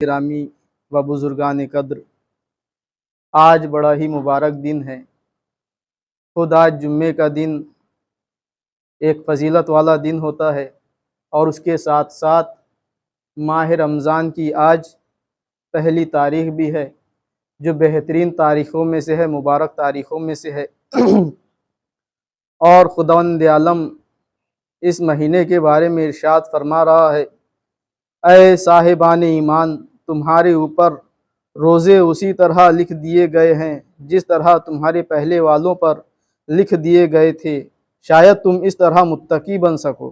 گرامی و بزرگان قدر، آج بڑا ہی مبارک دن ہے۔ خود آج جمعے کا دن ایک فضیلت والا دن ہوتا ہے، اور اس کے ساتھ ساتھ ماہ رمضان کی آج پہلی تاریخ بھی ہے، جو بہترین تاریخوں میں سے ہے، مبارک تاریخوں میں سے ہے۔ اور خداوند عالم اس مہینے کے بارے میں ارشاد فرما رہا ہے، اے صاحبان ایمان، تمہارے اوپر روزے اسی طرح لکھ دیے گئے ہیں جس طرح تمہارے پہلے والوں پر لکھ دیے گئے تھے، شاید تم اس طرح متقی بن سکو۔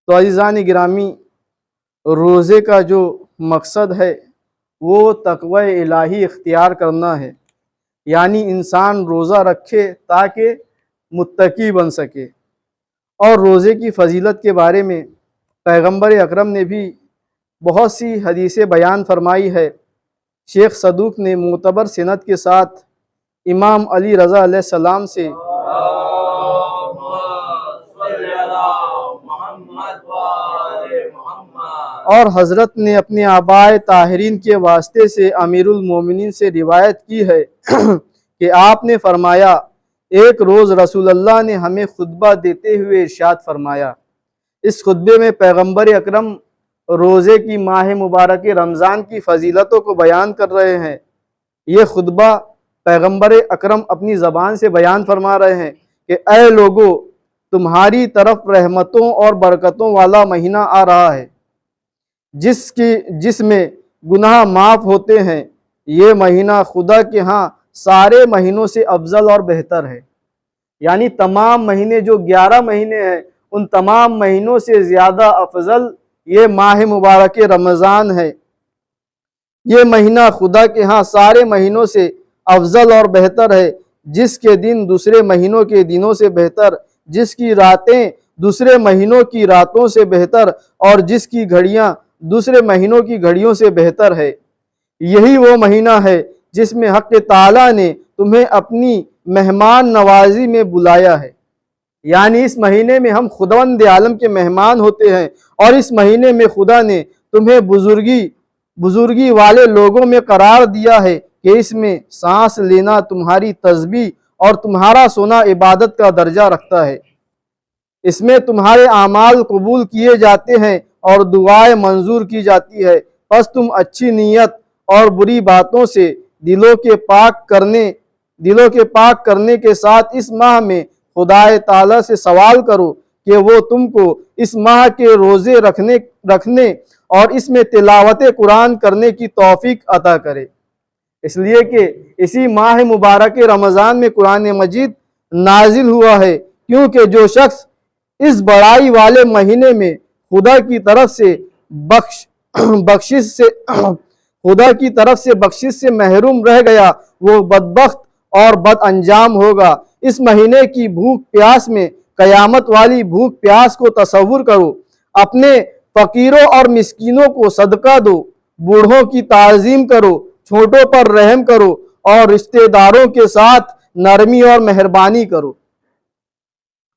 تو عزیزان گرامی، روزے کا جو مقصد ہے وہ تقوی الہی اختیار کرنا ہے، یعنی انسان روزہ رکھے تاکہ متقی بن سکے۔ اور روزے کی فضیلت کے بارے میں پیغمبر اکرم نے بھی بہت سی حدیثیں بیان فرمائی ہے۔ شیخ صدوق نے معتبر سند کے ساتھ امام علی رضا علیہ السلام سے اور حضرت نے اپنے آبائے طاہرین کے واسطے سے امیر المومنین سے روایت کی ہے کہ آپ نے فرمایا، ایک روز رسول اللہ نے ہمیں خطبہ دیتے ہوئے ارشاد فرمایا۔ اس خطبے میں پیغمبر اکرم روزے کی ماہ مبارک رمضان کی فضیلتوں کو بیان کر رہے ہیں۔ یہ خطبہ پیغمبر اکرم اپنی زبان سے بیان فرما رہے ہیں کہ اے لوگو، تمہاری طرف رحمتوں اور برکتوں والا مہینہ آ رہا ہے، جس میں گناہ معاف ہوتے ہیں۔ یہ مہینہ خدا کے ہاں سارے مہینوں سے افضل اور بہتر ہے، یعنی تمام مہینے جو 11 مہینے ہیں ان تمام مہینوں سے زیادہ افضل یہ ماہ مبارک رمضان ہے۔ یہ مہینہ خدا کے ہاں سارے مہینوں سے افضل اور بہتر ہے، جس کے دن دوسرے مہینوں کے دنوں سے بہتر، جس کی راتیں دوسرے مہینوں کی راتوں سے بہتر، اور جس کی گھڑیاں دوسرے مہینوں کی گھڑیوں سے بہتر ہے۔ یہی وہ مہینہ ہے جس میں حق تعالیٰ نے تمہیں اپنی مہمان نوازی میں بلایا ہے، یعنی اس مہینے میں ہم خداوند عالم کے مہمان ہوتے ہیں، اور اس مہینے میں خدا نے تمہیں بزرگی والے لوگوں میں قرار دیا ہے کہ اس میں سانس لینا تمہاری تسبیح اور تمہارا سونا عبادت کا درجہ رکھتا ہے۔ اس میں تمہارے اعمال قبول کیے جاتے ہیں اور دعائیں منظور کی جاتی ہے، پس تم اچھی نیت اور بری باتوں سے دلوں کے پاک کرنے کے ساتھ اس ماہ میں خدا تعالیٰ سے سوال کرو کہ وہ تم کو اس ماہ کے روزے رکھنے اور اس میں تلاوت قرآن کرنے کی توفیق عطا کرے، اس لیے کہ اسی ماہ مبارک رمضان میں قرآن مجید نازل ہوا ہے، کیونکہ جو شخص اس بڑائی والے مہینے میں خدا کی طرف سے بخشش سے محروم رہ گیا، وہ بدبخت اور بد انجام ہوگا۔ اس مہینے کی بھوک پیاس میں قیامت والی بھوک پیاس کو تصور کرو، اپنے فقیروں اور مسکینوں کو صدقہ دو، بوڑھوں کی تعظیم کرو، چھوٹوں پر رحم کرو، اور رشتہ داروں کے ساتھ نرمی اور مہربانی کرو۔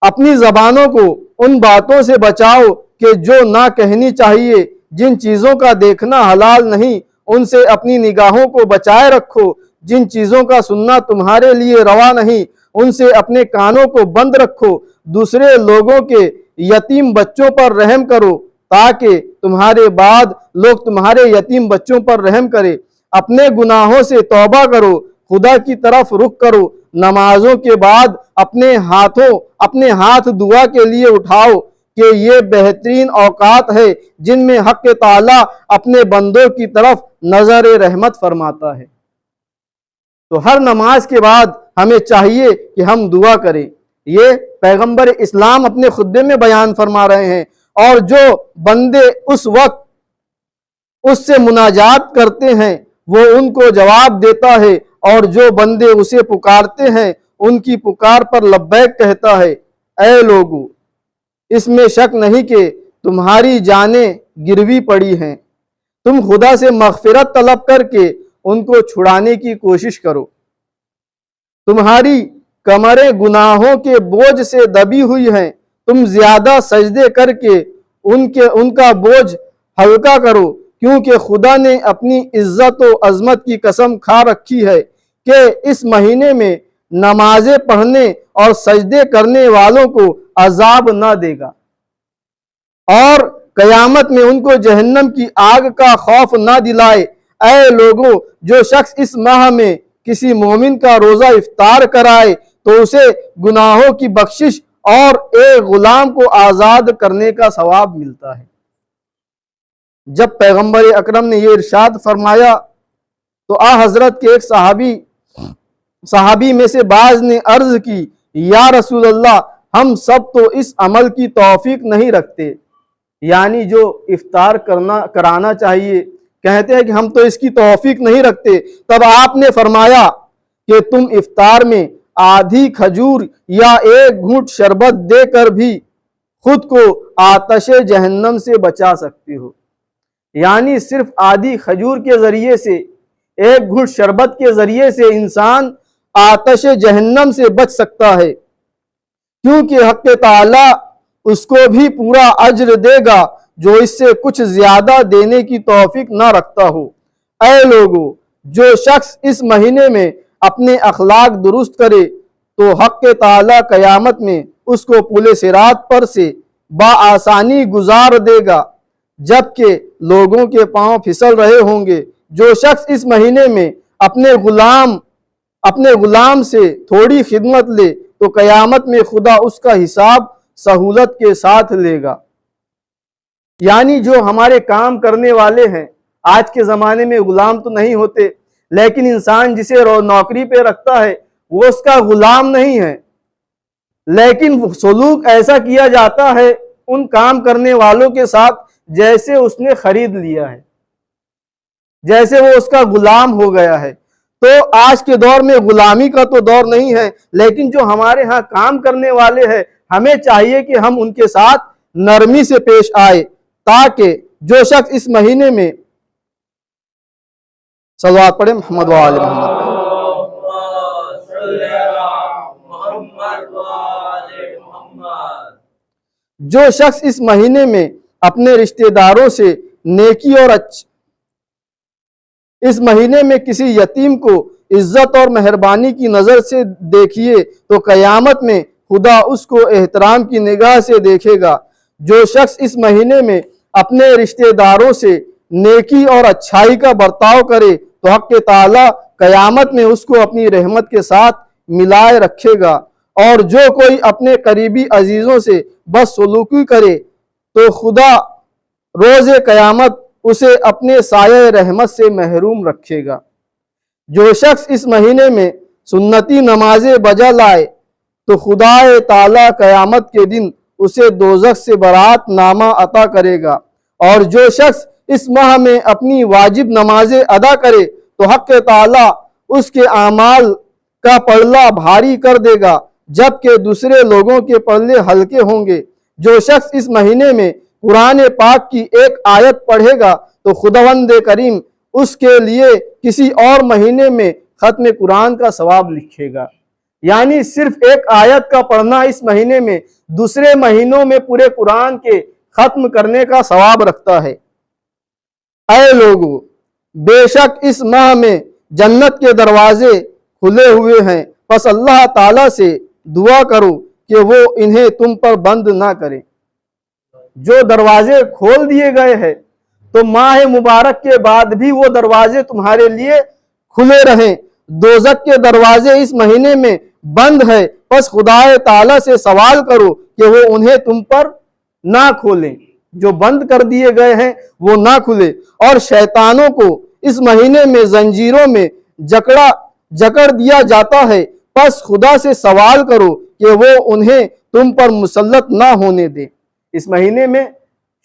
اپنی زبانوں کو ان باتوں سے بچاؤ کہ جو نہ کہنی چاہیے، جن چیزوں کا دیکھنا حلال نہیں ان سے اپنی نگاہوں کو بچائے رکھو، جن چیزوں کا سننا تمہارے لیے روا نہیں ان سے اپنے کانوں کو بند رکھو، دوسرے لوگوں کے یتیم بچوں پر رحم کرو تاکہ تمہارے بعد لوگ تمہارے یتیم بچوں پر رحم کرے، اپنے گناہوں سے توبہ کرو، خدا کی طرف رخ کرو، نمازوں کے بعد اپنے ہاتھ دعا کے لیے اٹھاؤ کہ یہ بہترین اوقات ہے جن میں حق تعالیٰ اپنے بندوں کی طرف نظر رحمت فرماتا ہے۔ تو ہر نماز کے بعد ہمیں چاہیے کہ ہم دعا کریں، یہ پیغمبر اسلام اپنے خطبے میں بیان فرما رہے ہیں، اور جو بندے اس وقت اس سے مناجات کرتے ہیں وہ ان کو جواب دیتا ہے، اور جو بندے اسے پکارتے ہیں ان کی پکار پر لبیک کہتا ہے۔ اے لوگو، اس میں شک نہیں کہ تمہاری جانیں گروی پڑی ہیں، تم خدا سے مغفرت طلب کر کے ان کو چھڑانے کی کوشش کرو، تمہاری کمریں گناہوں کے بوجھ سے دبی ہوئی ہیں، تم زیادہ سجدے کر کے ان کا بوجھ ہلکا کرو، کیونکہ خدا نے اپنی عزت و عظمت کی قسم کھا رکھی ہے کہ اس مہینے میں نمازیں پڑھنے اور سجدے کرنے والوں کو عذاب نہ دے گا، اور قیامت میں ان کو جہنم کی آگ کا خوف نہ دلائے۔ اے لوگو، جو شخص اس ماہ میں کسی مومن کا روزہ افطار کرائے تو اسے گناہوں کی بخشش اور ایک غلام کو آزاد کرنے کا ثواب ملتا ہے۔ جب پیغمبر اکرم نے یہ ارشاد فرمایا تو حضرت کے ایک صحابی میں سے بعض نے عرض کی، یا رسول اللہ، ہم سب تو اس عمل کی توفیق نہیں رکھتے، یعنی جو افطار کرانا چاہیے، کہتے ہیں کہ ہم تو اس کی توفیق نہیں رکھتے۔ تب آپ نے فرمایا کہ تم افطار میں آدھی کھجور یا ایک گھونٹ شربت دے کر بھی خود کو آتش جہنم سے بچا سکتے ہو، یعنی صرف آدھی کھجور کے ذریعے سے، ایک گھونٹ شربت کے ذریعے سے انسان آتش جہنم سے بچ سکتا ہے، کیونکہ حق تعالی اس کو بھی پورا اجر دے گا جو اس سے کچھ زیادہ دینے کی توفیق نہ رکھتا ہو۔ اے لوگو، جو شخص اس مہینے میں اپنے اخلاق درست کرے تو حق تعالی قیامت میں اس کو پل صراط پر سے بآسانی گزار دے گا جبکہ لوگوں کے پاؤں پھسل رہے ہوں گے۔ جو شخص اس مہینے میں اپنے غلام سے تھوڑی خدمت لے تو قیامت میں خدا اس کا حساب سہولت کے ساتھ لے گا۔ یعنی جو ہمارے کام کرنے والے ہیں، آج کے زمانے میں غلام تو نہیں ہوتے، لیکن انسان جسے نوکری پہ رکھتا ہے وہ اس کا غلام نہیں ہے، لیکن سلوک ایسا کیا جاتا ہے ان کام کرنے والوں کے ساتھ جیسے اس نے خرید لیا ہے، جیسے وہ اس کا غلام ہو گیا ہے۔ تو آج کے دور میں غلامی کا تو دور نہیں ہے، لیکن جو ہمارے ہاں کام کرنے والے ہیں ہمیں چاہیے کہ ہم ان کے ساتھ نرمی سے پیش آئے، تاکہ جو شخص اس مہینے میں صلوات پڑھیں محمد وآل محمد، جو شخص اس مہینے میں اپنے رشتہ داروں سے نیکی اور اس مہینے میں کسی یتیم کو عزت اور مہربانی کی نظر سے دیکھیے تو قیامت میں خدا اس کو احترام کی نگاہ سے دیکھے گا۔ جو شخص اس مہینے میں اپنے رشتہ داروں سے نیکی اور اچھائی کا برتاؤ کرے تو حق تعالی قیامت میں اس کو اپنی رحمت کے ساتھ ملائے رکھے گا، اور جو کوئی اپنے قریبی عزیزوں سے بدسلوکی کرے تو خدا روز قیامت اسے اپنے سایہ رحمت سے محروم رکھے گا۔ جو شخص اس مہینے میں سنتی نمازیں بجا لائے تو خدا تعالی قیامت کے دن اسے دوزخ سے برات نامہ عطا کرے گا، اور جو شخص اس ماہ میں اپنی واجب نمازیں ادا کرے تو حق تعالی اس کے اعمال کا پلڑا بھاری کر دے گا جبکہ دوسرے لوگوں کے پلڑے ہلکے ہوں گے۔ جو شخص اس مہینے میں قرآن پاک کی ایک آیت پڑھے گا تو خداوند کریم اس کے لیے کسی اور مہینے میں ختم قرآن کا ثواب لکھے گا، یعنی صرف ایک آیت کا پڑھنا اس مہینے میں دوسرے مہینوں میں پورے قرآن کے ختم کرنے کا ثواب رکھتا ہے۔ اے لوگو، بے شک اس ماہ میں جنت کے دروازے کھلے ہوئے ہیں، پس اللہ تعالیٰ سے دعا کرو کہ وہ انہیں تم پر بند نہ کرے۔ جو دروازے کھول دیے گئے ہیں تو ماہ مبارک کے بعد بھی وہ دروازے تمہارے لیے کھلے رہیں۔ دوزخ کے دروازے اس مہینے میں بند ہے، پس خدا تعالیٰ سے سوال کرو کہ وہ انہیں تم پر نہ کھولیں، جو بند کر دیے گئے ہیں وہ نہ کھلے۔ اور شیطانوں کو اس مہینے میں زنجیروں میں جکڑ دیا جاتا ہے، پس خدا سے سوال کرو کہ وہ انہیں تم پر مسلط نہ ہونے دے۔ اس مہینے میں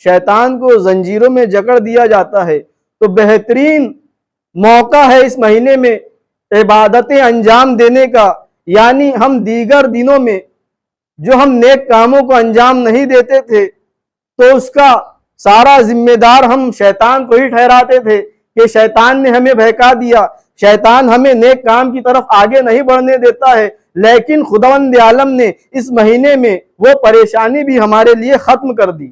شیطان کو زنجیروں میں جکڑ دیا جاتا ہے، تو بہترین موقع ہے اس مہینے میں عبادتیں انجام دینے کا، یعنی ہم دیگر دنوں میں جو ہم نیک کاموں کو انجام نہیں دیتے تھے تو اس کا سارا ذمہ دار ہم شیطان کو ہی ٹھہراتے تھے کہ شیطان نے ہمیں بہکا دیا، شیطان ہمیں نیک کام کی طرف آگے نہیں بڑھنے دیتا ہے۔ لیکن خداوند عالم نے اس مہینے میں وہ پریشانی بھی ہمارے لیے ختم کر دی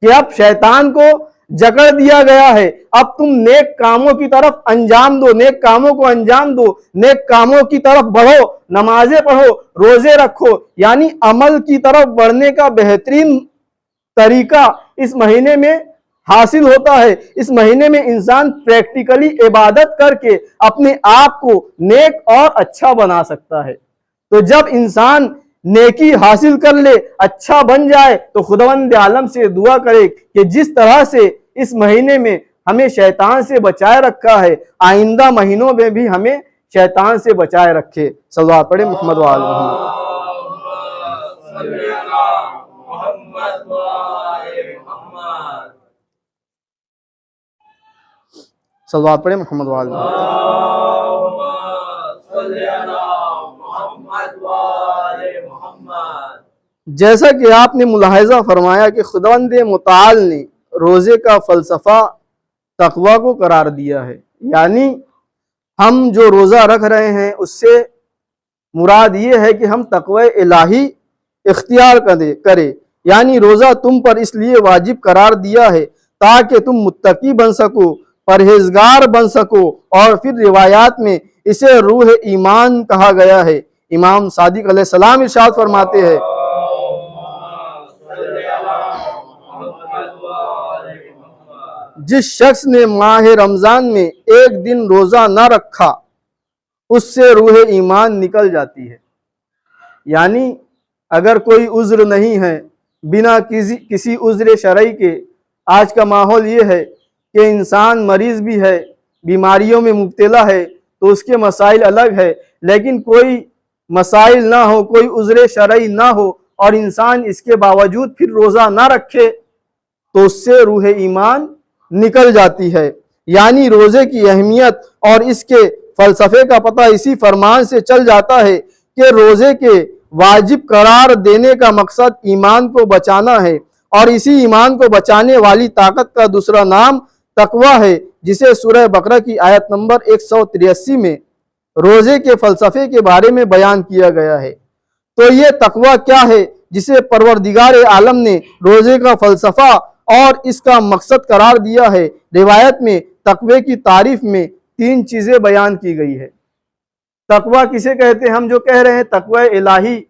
کہ اب شیطان کو جکڑ دیا گیا ہے، اب تم نیک کاموں کی طرف انجام دو، نیک کاموں کو انجام دو، نیک کاموں کی طرف بڑھو، نمازیں پڑھو، روزے رکھو۔ یعنی عمل کی طرف بڑھنے کا بہترین طریقہ اس مہینے میں حاصل ہوتا ہے۔ اس مہینے میں انسان پریکٹیکلی عبادت کر کے اپنے آپ کو نیک اور اچھا بنا سکتا ہے۔ تو جب انسان نیکی حاصل کر لے، اچھا بن جائے، تو خداوند عالم سے دعا کرے کہ جس طرح سے اس مہینے میں ہمیں شیطان سے بچائے رکھا ہے، آئندہ مہینوں میں بھی ہمیں شیطان سے بچائے رکھے۔ صلوات پڑھیں محمد و آل محمد۔ صلوات پڑھیں محمد و آل محمد۔ جیسا کہ آپ نے ملاحظہ فرمایا کہ خداوند متعال نے روزے کا فلسفہ تقوی کو قرار دیا ہے، یعنی ہم جو روزہ رکھ رہے ہیں اس سے مراد یہ ہے کہ ہم تقوی الہی اختیار کریں، یعنی روزہ تم پر اس لیے واجب قرار دیا ہے تاکہ تم متقی بن سکو، پرہیزگار بن سکو، اور پھر روایات میں اسے روح ایمان کہا گیا ہے۔ امام صادق علیہ السلام ارشاد فرماتے ہیں، جس شخص نے ماہ رمضان میں ایک دن روزہ نہ رکھا اس سے روح ایمان نکل جاتی ہے۔ یعنی اگر کوئی عذر نہیں ہے، بنا کسی عذر شرعی کے، آج کا ماحول یہ ہے کہ انسان مریض بھی ہے، بیماریوں میں مبتلا ہے، تو اس کے مسائل الگ ہے، لیکن کوئی مسائل نہ ہو، کوئی عذر شرعی نہ ہو، اور انسان اس کے باوجود پھر روزہ نہ رکھے تو اس سے روح ایمان نکل جاتی ہے۔ یعنی روزے کی اہمیت اور اس کے فلسفے کا پتہ اسی فرمان سے چل جاتا ہے کہ روزے کے واجب قرار دینے کا مقصد ایمان کو بچانا ہے، اور اسی ایمان کو بچانے والی طاقت کا دوسرا نام تقوی ہے، جسے سورہ بقرہ کی آیت نمبر 183 میں روزے کے فلسفے کے بارے میں بیان کیا گیا ہے۔ تو یہ تقوی کیا ہے جسے پروردگار عالم نے روزے کا فلسفہ اور اس کا مقصد قرار دیا ہے؟ روایت میں تقوی کی تعریف میں 3 چیزیں بیان کی گئی ہے۔ تقوی کسے کہتے ہیں؟ ہم جو کہہ رہے ہیں تقوی الہی،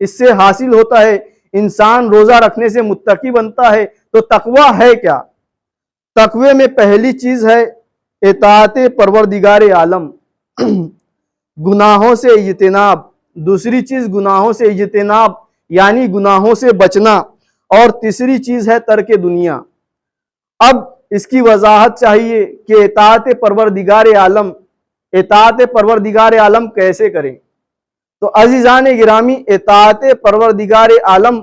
اس سے حاصل ہوتا ہے انسان روزہ رکھنے سے متقی بنتا ہے۔ تو تقوی ہے کیا؟ تقوی میں پہلی چیز ہے اطاعت پروردگار عالم، گناہوں سے اجتناب۔ دوسری چیز گناہوں سے اجتناب یعنی گناہوں سے بچنا، اور تیسری چیز ہے ترک دنیا۔ اب اس کی وضاحت چاہیے کہ اطاعت پروردگار عالم، اطاعت پروردگار عالم کیسے کریں؟ تو عزیزان گرامی، اطاعت پروردگار عالم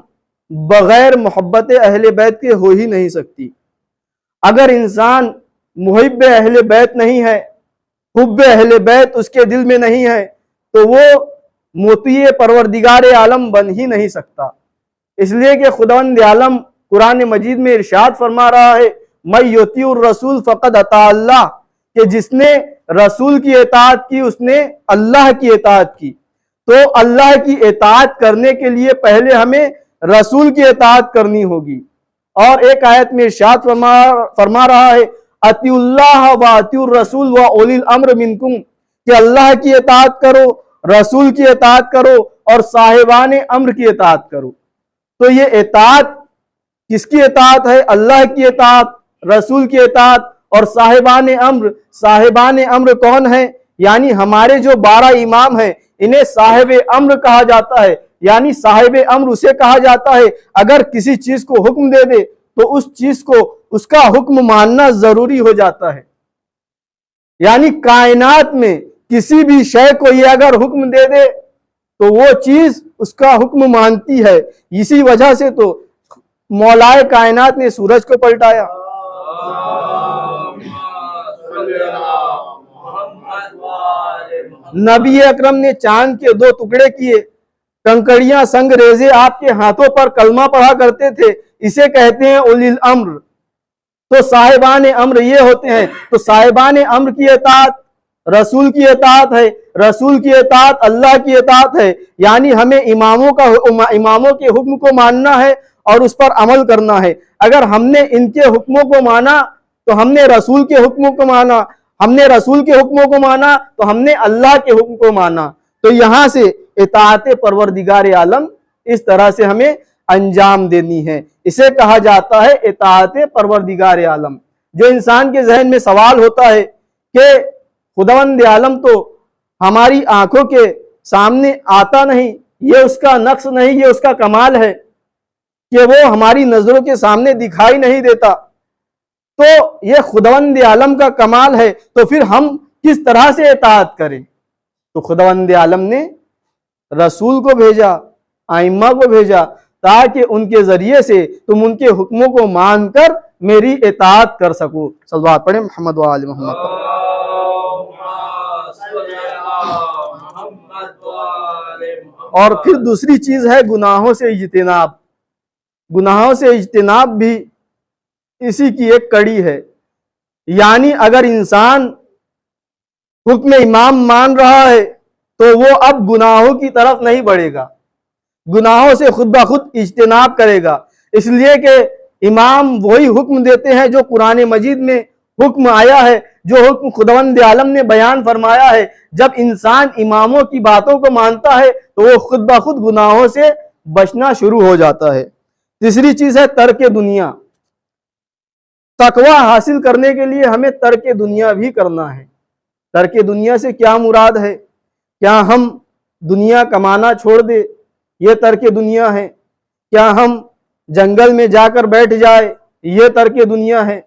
بغیر محبت اہل بیت کے ہو ہی نہیں سکتی۔ اگر انسان محب اہل بیت نہیں ہے، حب اہل بیت اس کے دل میں نہیں ہے، تو وہ مطیع پروردگار عالم بن ہی نہیں سکتا۔ اس لیے کہ خداوند عالم قرآن مجید میں ارشاد فرما رہا ہے، مَن یُطِیعِ الرَّسُولَ فَقَدْ اَطَاعَ اللَّهَ، کہ جس نے رسول کی اطاعت کی اس نے اللہ کی اطاعت کی۔ تو اللہ کی اطاعت کرنے کے لیے پہلے ہمیں رسول کی اطاعت کرنی ہوگی۔ اور ایک آیت میں ارشاد فرما رہا ہے، اطیعوا اللہ واطیعوا الرسول واولی الامر منکم، کہ اللہ کی اطاعت کرو، رسول کی اطاعت کرو، اور صاحبان امر کی اطاعت کرو۔ تو یہ اطاعت کس کی اطاعت ہے؟ اللہ کی اطاعت، رسول کی اطاعت اور صاحبان امر۔ صاحبان امر کون ہیں؟ یعنی ہمارے جو 12 امام ہیں انہیں صاحب امر کہا جاتا ہے۔ یعنی صاحب امر اسے کہا جاتا ہے اگر کسی چیز کو حکم دے دے تو اس چیز کو، اس کا حکم ماننا ضروری ہو جاتا ہے۔ یعنی کائنات میں کسی بھی شے کو یہ اگر حکم دے دے تو وہ چیز اس کا حکم مانتی ہے۔ اسی وجہ سے تو مولائے کائنات نے سورج کو پلٹایا، نبی اکرم نے چاند کے 2 ٹکڑے کیے، کنکڑیاں سنگ ریزے آپ کے ہاتھوں پر کلمہ پڑھا کرتے تھے۔ اسے کہتے ہیں اولی الامر۔ تو صاحبان امر یہ ہوتے ہیں۔ تو صاحبان امر کی اطاعت رسول کی اطاعت ہے، رسول کی اطاعت اللہ کی اطاعت ہے۔ یعنی ہمیں اماموں کے حکم کو ماننا ہے اور اس پر عمل کرنا ہے۔ اگر ہم نے ان کے حکموں کو مانا تو ہم نے رسول کے حکموں کو مانا، ہم نے رسول کے حکموں کو مانا تو ہم نے اللہ کے حکم کو مانا۔ تو یہاں سے اطاعت پروردگار عالم اس طرح سے ہمیں انجام دینی ہے، اسے کہا جاتا ہے اطاعت پروردگار عالم۔ جو انسان کے ذہن میں سوال ہوتا ہے کہ خداوند عالم تو ہماری آنکھوں کے سامنے آتا نہیں، یہ اس کا نقص نہیں، یہ اس کا کمال ہے کہ وہ ہماری نظروں کے سامنے دکھائی نہیں دیتا، تو یہ خداوند عالم کا کمال ہے، تو پھر ہم کس طرح سے اطاعت کریں؟ تو خداوند عالم نے رسول کو بھیجا، ائمہ کو بھیجا، تاکہ ان کے ذریعے سے تم ان کے حکموں کو مان کر میری اطاعت کر سکو۔ صلوات پڑھیں محمد و آل محمد۔ اور پھر دوسری چیز ہے گناہوں سے اجتناب۔ گناہوں سے اجتناب بھی اسی کی ایک کڑی ہے، یعنی اگر انسان حکم امام مان رہا ہے تو وہ اب گناہوں کی طرف نہیں بڑھے گا، گناہوں سے خود بخود اجتناب کرے گا، اس لیے کہ امام وہی حکم دیتے ہیں جو قرآن مجید میں حکم آیا ہے، جو حکم خداوند عالم نے بیان فرمایا ہے۔ جب انسان اماموں کی باتوں کو مانتا ہے تو وہ خود بخود گناہوں سے بچنا شروع ہو جاتا ہے۔ تیسری چیز ہے ترک دنیا۔ تقوی حاصل کرنے کے لیے ہمیں ترک دنیا بھی کرنا ہے۔ ترک دنیا سے کیا مراد ہے؟ کیا ہم دنیا کمانا چھوڑ دے، یہ ترک دنیا ہے؟ کیا ہم جنگل میں جا کر بیٹھ جائے، یہ ترک دنیا ہے؟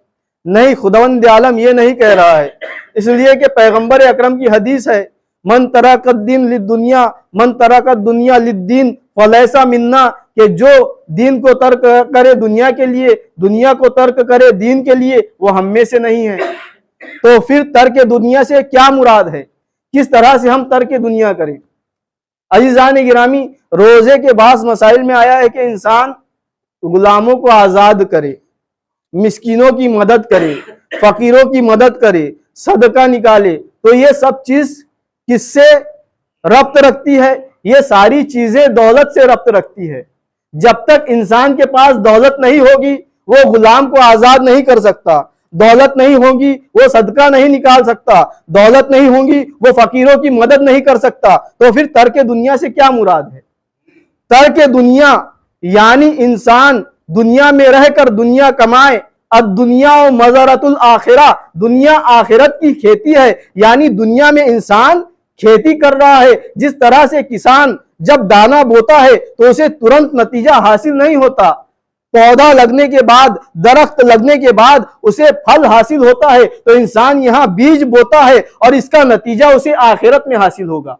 نہیں، خداوند عالم یہ نہیں کہہ رہا ہے، اس لیے کہ پیغمبر اکرم کی حدیث ہے، من ترک الدین للدنیا من ترک الدنیا للدین فلیس منا، کہ جو دین کو ترک کرے دنیا کے لیے، دنیا کو ترک کرے دین کے لیے، وہ ہم میں سے نہیں ہے۔ تو پھر ترک دنیا سے کیا مراد ہے؟ کس طرح سے ہم ترک دنیا کریں؟ عزیزان گرامی، روزے کے بعض مسائل میں آیا ہے کہ انسان غلاموں کو آزاد کرے، مسکینوں کی مدد کرے، فقیروں کی مدد کرے، صدقہ نکالے۔ تو یہ سب چیز کس سے ربط رکھتی ہے؟ یہ ساری چیزیں دولت سے ربط رکھتی ہے۔ جب تک انسان کے پاس دولت نہیں ہوگی وہ غلام کو آزاد نہیں کر سکتا، دولت نہیں ہوگی وہ صدقہ نہیں نکال سکتا، دولت نہیں ہوگی وہ فقیروں کی مدد نہیں کر سکتا۔ تو پھر ترک دنیا سے کیا مراد ہے؟ ترک دنیا یعنی انسان دنیا میں رہ کر دنیا کمائے۔ الدنیا و مزرعۃ الآخرہ، دنیا آخرت کی کھیتی ہے، یعنی دنیا میں انسان کھیتی کر رہا ہے۔ جس طرح سے کسان جب دانہ بوتا ہے تو اسے ترنت نتیجہ حاصل نہیں ہوتا، پودا لگنے کے بعد، درخت لگنے کے بعد اسے پھل حاصل ہوتا ہے، تو انسان یہاں بیج بوتا ہے اور اس کا نتیجہ اسے آخرت میں حاصل ہوگا۔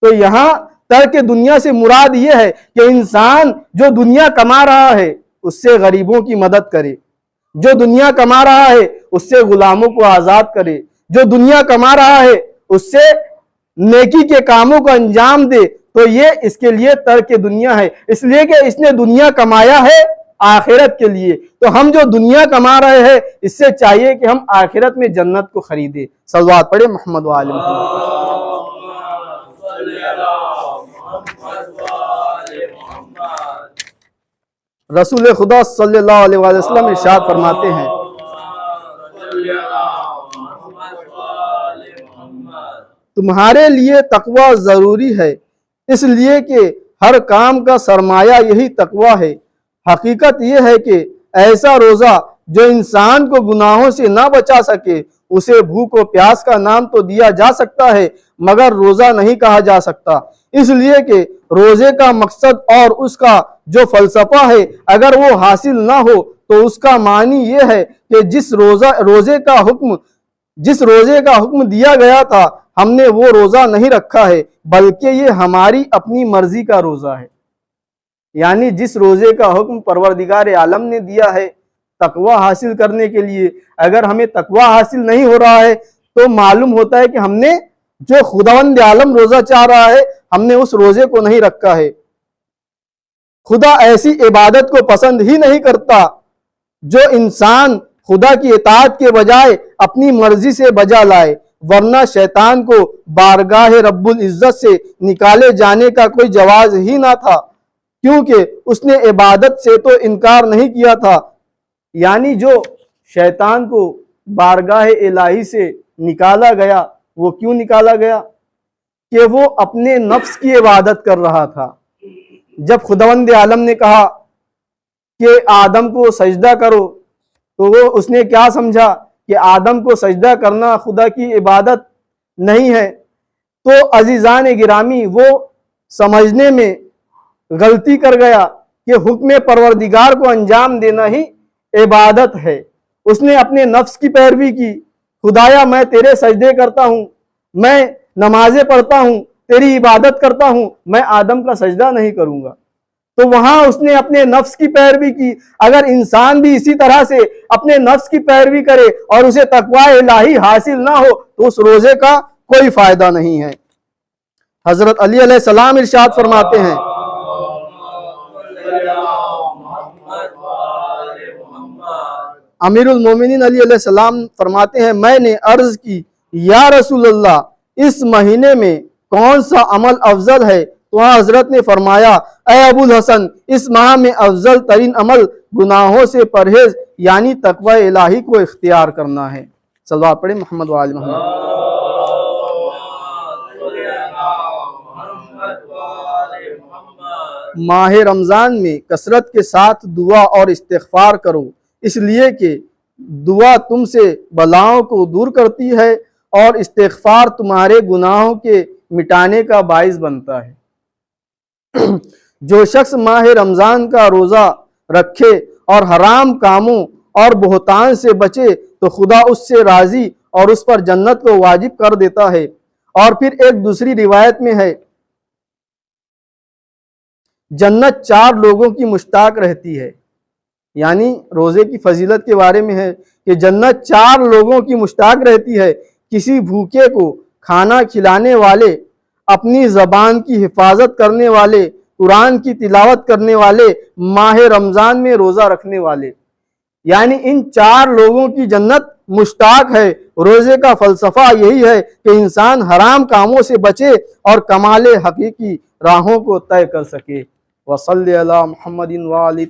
تو یہاں ترک دنیا سے مراد یہ ہے کہ انسان جو دنیا کما رہا ہے اس سے غریبوں کی مدد کرے، جو دنیا کما رہا ہے اس سے غلاموں کو آزاد کرے، جو دنیا کما رہا ہے اس سے نیکی کے کاموں کو انجام دے۔ تو یہ اس کے لیے ترک دنیا ہے، اس لیے کہ اس نے دنیا کمایا ہے آخرت کے لیے۔ تو ہم جو دنیا کما رہے ہیں اس سے چاہیے کہ ہم آخرت میں جنت کو خریدیں۔ صلوات پڑھیں محمد و آل محمد۔ رسول خدا صلی اللہ علیہ وسلم ارشاد فرماتے ہیں، تمہارے لیے تقوی ضروری ہے، اس لیے کہ ہر کام کا سرمایہ یہی تقوی ہے۔ حقیقت یہ ہے کہ ایسا روزہ جو انسان کو گناہوں سے نہ بچا سکے اسے بھوک و پیاس کا نام تو دیا جا سکتا ہے مگر روزہ نہیں کہا جا سکتا، اس لیے کہ روزے کا مقصد اور اس کا جو فلسفہ ہے اگر وہ حاصل نہ ہو تو اس کا معنی یہ ہے کہ جس روزے کا حکم دیا گیا تھا ہم نے وہ روزہ نہیں رکھا ہے، بلکہ یہ ہماری اپنی مرضی کا روزہ ہے۔ یعنی جس روزے کا حکم پروردگار عالم نے دیا ہے تقوی حاصل کرنے کے لیے، اگر ہمیں تقوی حاصل نہیں ہو رہا ہے تو معلوم ہوتا ہے کہ ہم نے جو خداوند عالم روزہ چاہ رہا ہے ہم نے اس روزے کو نہیں رکھا ہے۔ خدا ایسی عبادت کو پسند ہی نہیں کرتا جو انسان خدا کی اطاعت کے بجائے اپنی مرضی سے بجا لائے، ورنہ شیطان کو بارگاہ رب العزت سے نکالے جانے کا کوئی جواز ہی نہ تھا۔ کیونکہ اس نے عبادت سے تو انکار نہیں کیا تھا۔ یعنی جو شیطان کو بارگاہ الہی سے نکالا گیا، وہ کیوں نکالا گیا؟ کہ وہ اپنے نفس کی عبادت کر رہا تھا۔ جب خداوند عالم نے کہا کہ آدم کو سجدہ کرو، تو اس نے کیا سمجھا کہ آدم کو سجدہ کرنا خدا کی عبادت نہیں ہے۔ تو عزیزان گرامی، وہ سمجھنے میں غلطی کر گیا کہ حکم پروردگار کو انجام دینا ہی عبادت ہے۔ اس نے اپنے نفس کی پیروی کی۔ خدایا میں تیرے سجدے کرتا ہوں، میں نمازیں پڑھتا ہوں، تیری عبادت کرتا ہوں، میں آدم کا سجدہ نہیں کروں گا۔ تو وہاں اس نے اپنے نفس کی پیروی کی۔ اگر انسان بھی اسی طرح سے اپنے نفس کی پیروی کرے اور اسے تقوی الہی حاصل نہ ہو تو اس روزے کا کوئی فائدہ نہیں ہے۔ حضرت علی علیہ السلام ارشاد فرماتے ہیں، امیر المومنین علی علیہ السلام فرماتے ہیں، میں نے عرض کی یا رسول اللہ، اس مہینے میں کون سا عمل افضل ہے؟ تو حضرت نے فرمایا، اے ابو الحسن، اس ماہ میں افضل ترین عمل گناہوں سے پرہیز یعنی تقوی الہی کو اختیار کرنا ہے۔ صلوات پڑھیں محمد و آل محمد۔ ماہ رمضان میں کثرت کے ساتھ دعا اور استغفار کرو، اس لیے کہ دعا تم سے بلاؤں کو دور کرتی ہے اور استغفار تمہارے گناہوں کے مٹانے کا باعث بنتا ہے۔ جو شخص ماہ رمضان کا روزہ رکھے اور حرام کاموں اور بہتان سے بچے تو خدا اس سے راضی اور اس پر جنت کو واجب کر دیتا ہے۔ اور پھر ایک دوسری روایت میں ہے، جنت 4 لوگوں کی مشتاق رہتی ہے۔ یعنی روزے کی فضیلت کے بارے میں ہے کہ جنت 4 لوگوں کی مشتاق رہتی ہے، کسی بھوکے کو کھانا کھلانے والے، اپنی زبان کی حفاظت کرنے والے، قرآن کی تلاوت کرنے والے، ماہ رمضان میں روزہ رکھنے والے۔ یعنی ان 4 لوگوں کی جنت مشتاق ہے۔ روزے کا فلسفہ یہی ہے کہ انسان حرام کاموں سے بچے اور کمال حقیقی راہوں کو طے کر سکے۔ وصلی علی محمد وآلہ